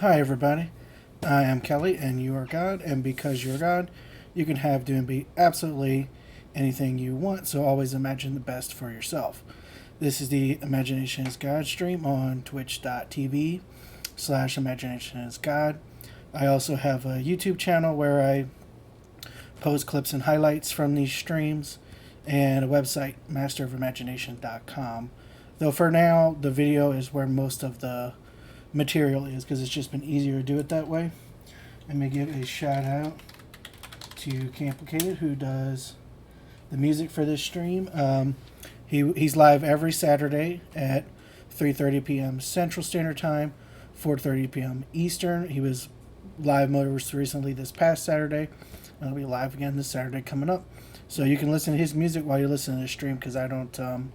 Hi, everybody. I am Kelly, and you are God. And because you're God, you can have, do, and be absolutely anything you want. So always imagine the best for yourself. This is the Imagination is God stream on twitch.tv/Imagination is God. I also have a YouTube channel where I post clips and highlights from these streams, and a website, masterofimagination.com. Though for now, the video is where most of the material is because it's just been easier to do it that way. Let me give a shout out to Complicated, who does the music for this stream. He's live every Saturday at 3:30 p.m. Central Standard Time, 4:30 p.m. Eastern. He was live most recently this past Saturday, and he'll be live again this Saturday coming up. So you can listen to his music while you're listening to the stream, because I don't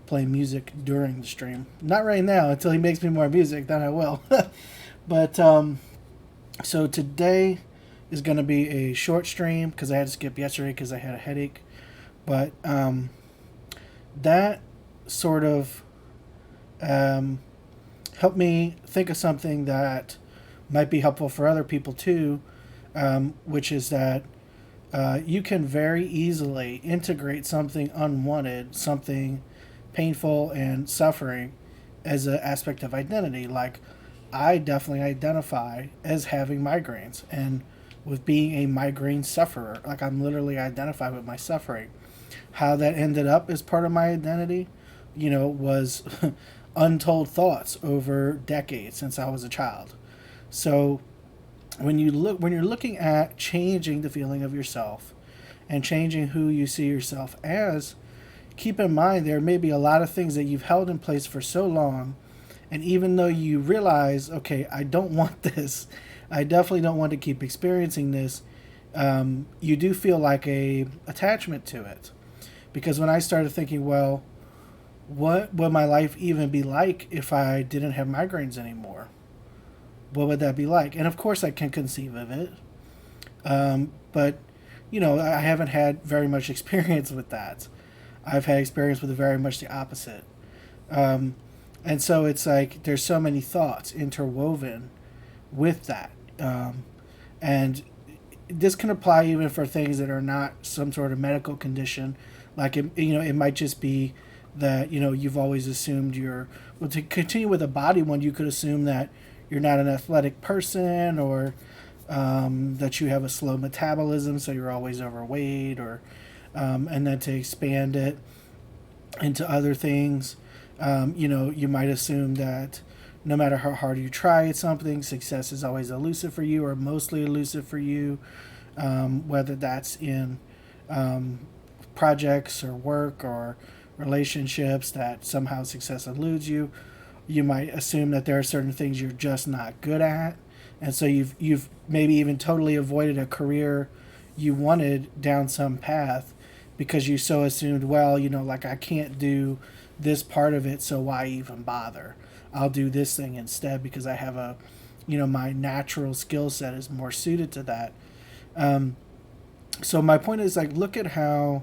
play music during the stream. Not right now. Until he makes me more music, then I will. But so today is going to be a short stream because I had to skip yesterday because I had a headache. But that sort of helped me think of something that might be helpful for other people too, which is that you can very easily integrate something unwanted, something painful and suffering, as an aspect of identity. Like, I definitely identify as having migraines and with being a migraine sufferer. Like, I'm literally identified with my suffering. How that ended up as part of my identity, was untold thoughts over decades since I was a child. So when you're looking at changing the feeling of yourself and changing who you see yourself as, keep in mind there may be a lot of things that you've held in place for so long, and even though you realize, okay, I don't want this, I definitely don't want to keep experiencing this, you do feel like a attachment to it. Because when I started thinking, well, what would my life even be like if I didn't have migraines anymore? What would that be like? And of course I can conceive of it, but I haven't had very much experience with that. I've had experience with very much the opposite. And so it's like there's so many thoughts interwoven with that. And this can apply even for things that are not some sort of medical condition. Like, it might just be that, you've always assumed to continue with a body one, you could assume that you're not an athletic person, or that you have a slow metabolism, so you're always overweight, or and then to expand it into other things, you might assume that no matter how hard you try at something, success is always elusive for you, or mostly elusive for you, whether that's in projects or work or relationships, that somehow success eludes you. You might assume that there are certain things you're just not good at, and so you've maybe even totally avoided a career you wanted down some path because you so assumed, well, like, I can't do this part of it, so why even bother? I'll do this thing instead because I have my natural skill set is more suited to that. So my point is, like, look at how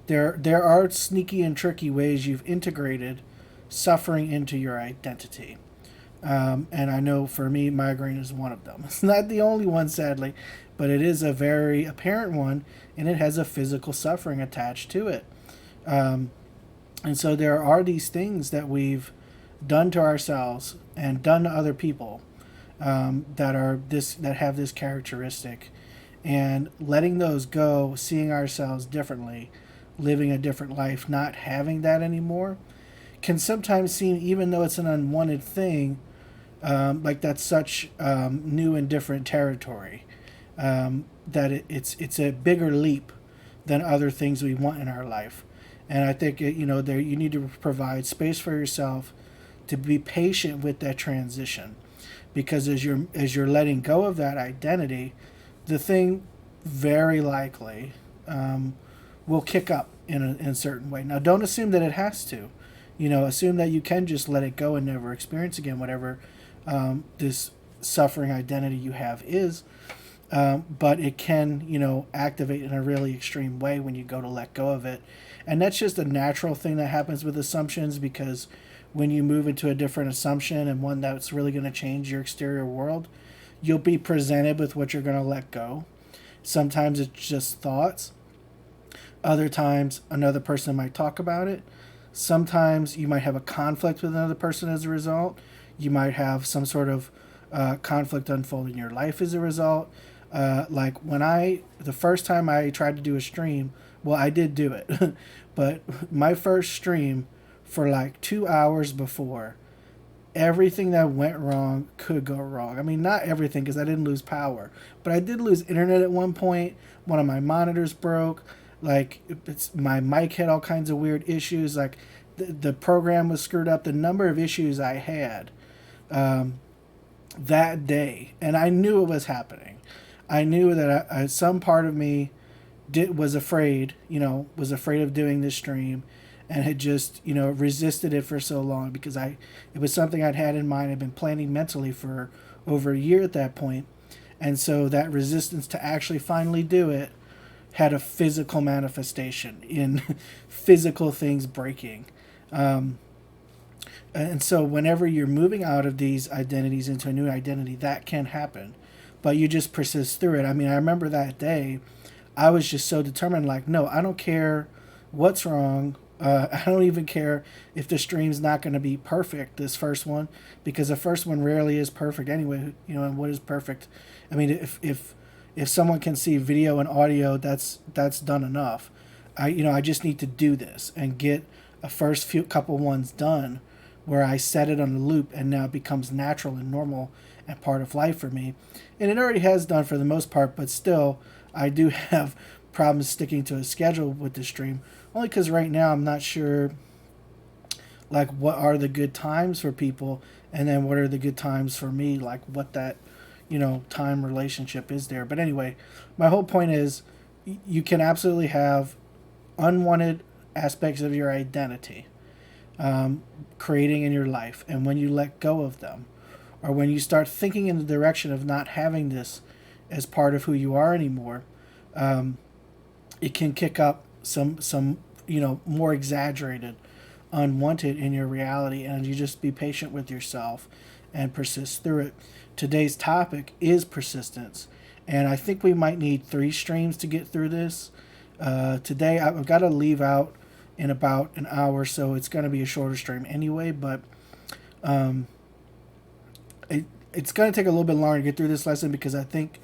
there are sneaky and tricky ways you've integrated suffering into your identity. And I know for me, migraine is one of them. It's not the only one, sadly, but it is a very apparent one, and it has a physical suffering attached to it. And so there are these things that we've done to ourselves and done to other people, that have this characteristic, and letting those go, seeing ourselves differently, living a different life, not having that anymore, can sometimes seem, even though it's an unwanted thing, like that's such new and different territory, that it's a bigger leap than other things we want in our life. And I think there you need to provide space for yourself to be patient with that transition, because as you're letting go of that identity, the thing very likely will kick up in a certain way. Now, don't assume that it has to. Assume that you can just let it go and never experience again whatever this suffering identity you have is. But it can, activate in a really extreme way when you go to let go of it. And that's just a natural thing that happens with assumptions, because when you move into a different assumption and one that's really going to change your exterior world, you'll be presented with what you're going to let go. Sometimes it's just thoughts. Other times, another person might talk about it. Sometimes you might have a conflict with another person as a result. You might have some sort of conflict unfold in your life as a result. Like the first time I tried to do a stream, well, I did do it, but my first stream for like 2 hours before, everything that went wrong could go wrong. I mean, not everything because I didn't lose power, but I did lose internet at one point. One of my monitors broke. Like my mic had all kinds of weird issues. Like the program was screwed up. The number of issues I had that day, and I knew it was happening. I knew that some part of me was afraid, was afraid of doing this stream, and had just, resisted it for so long because it was something I'd had in mind. I'd been planning mentally for over a year at that point, and so that resistance to actually finally do it had a physical manifestation in physical things breaking. And so whenever you're moving out of these identities into a new identity, that can happen. But you just persist through it. I mean, I remember that day, I was just so determined, like, no, I don't care what's wrong. I don't even care if the stream's not going to be perfect, this first one, because the first one rarely is perfect anyway. And what is perfect? I mean, if someone can see video and audio, that's done enough. I just need to do this and get a first few couple ones done where I set it on the loop and now it becomes natural and normal and part of life for me. And it already has done for the most part, but still I do have problems sticking to a schedule with the stream, only because right now I'm not sure like what are the good times for people and then what are the good times for me, like what that time relationship is there. But anyway, my whole point is you can absolutely have unwanted aspects of your identity creating in your life, and when you let go of them, or when you start thinking in the direction of not having this as part of who you are anymore, it can kick up some more exaggerated unwanted in your reality, and you just be patient with yourself and persist through it. Today's topic is persistence, and I think we might need 3 streams to get through this. Today I've got to leave out in about an hour, so it's going to be a shorter stream anyway, but it's going to take a little bit longer to get through this lesson because I think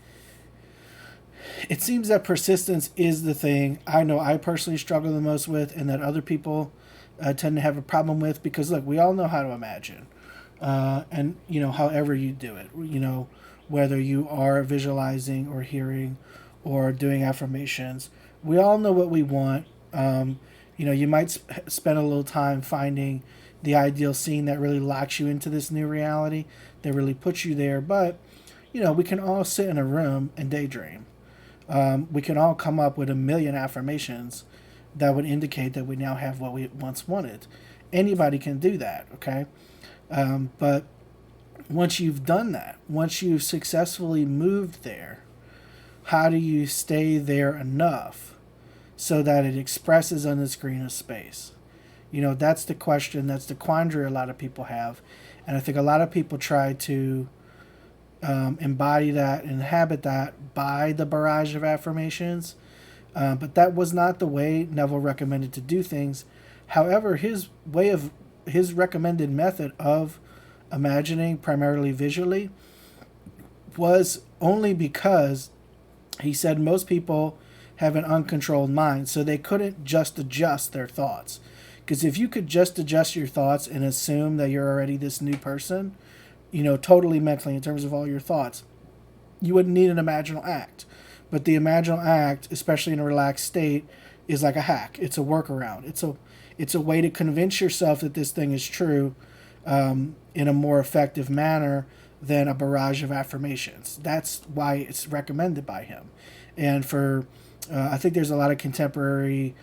it seems that persistence is the thing I know I personally struggle the most with, and that other people tend to have a problem with, because look, we all know how to imagine, and however you do it, whether you are visualizing or hearing or doing affirmations, we all know what we want. You might spend a little time finding the ideal scene that really locks you into this new reality, that really puts you there. But we can all sit in a room and daydream. We can all come up with a million affirmations that would indicate that we now have what we once wanted. Anybody can do that, okay? But once you've done that, once you've successfully moved there, how do you stay there enough so that it expresses on the screen of space? That's the question, that's the quandary a lot of people have. And I think a lot of people try to embody that, inhabit that by the barrage of affirmations. But that was not the way Neville recommended to do things. However, his recommended method of imagining primarily visually was only because he said most people have an uncontrolled mind, so they couldn't just adjust their thoughts. Because if you could just adjust your thoughts and assume that you're already this new person, totally mentally in terms of all your thoughts, you wouldn't need an imaginal act. But the imaginal act, especially in a relaxed state, is like a hack. It's a workaround. It's a way to convince yourself that this thing is true in a more effective manner than a barrage of affirmations. That's why it's recommended by him. And for I think there's a lot of contemporary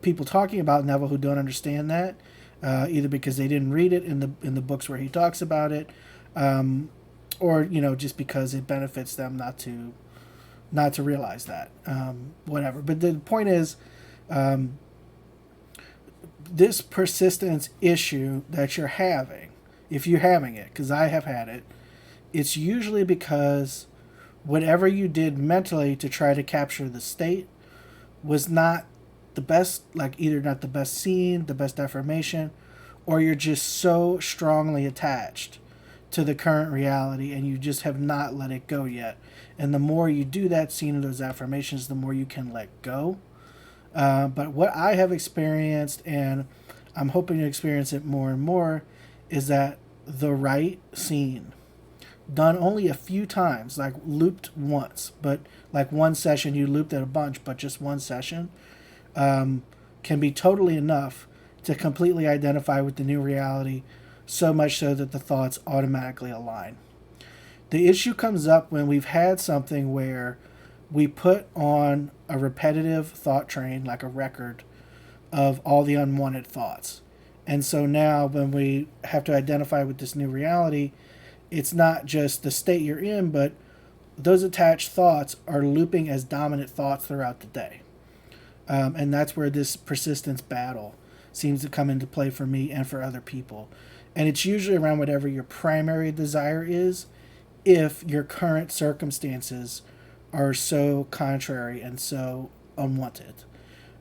people talking about Neville who don't understand that, either because they didn't read it in the books where he talks about it, or just because it benefits them not to realize that, whatever. But the point is, this persistence issue that you're having, if you're having it, because I have had it, it's usually because whatever you did mentally to try to capture the state was not the best, like either not the best scene, the best affirmation, or you're just so strongly attached to the current reality and you just have not let it go yet. And the more you do that, seeing those affirmations, the more you can let go. But what I have experienced, and I'm hoping to experience it more and more, is that the right scene, done only a few times, like looped once, but like one session you looped it a bunch, but just one session, can be totally enough to completely identify with the new reality, so much so that the thoughts automatically align. The issue comes up when we've had something where we put on a repetitive thought train, like a record, of all the unwanted thoughts. And so now when we have to identify with this new reality, it's not just the state you're in, but those attached thoughts are looping as dominant thoughts throughout the day. And that's where this persistence battle seems to come into play for me and for other people. And it's usually around whatever your primary desire is, if your current circumstances are so contrary and so unwanted.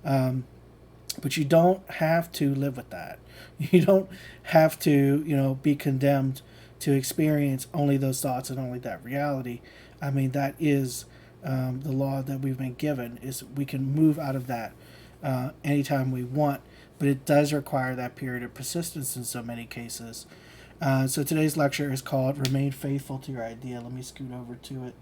But you don't have to live with that. You don't have to, be condemned to experience only those thoughts and only that reality. I mean, that is the law that we've been given, is we can move out of that anytime we want, but it does require that period of persistence in so many cases. So today's lecture is called Remain Faithful to Your Idea. Let me scoot over to it.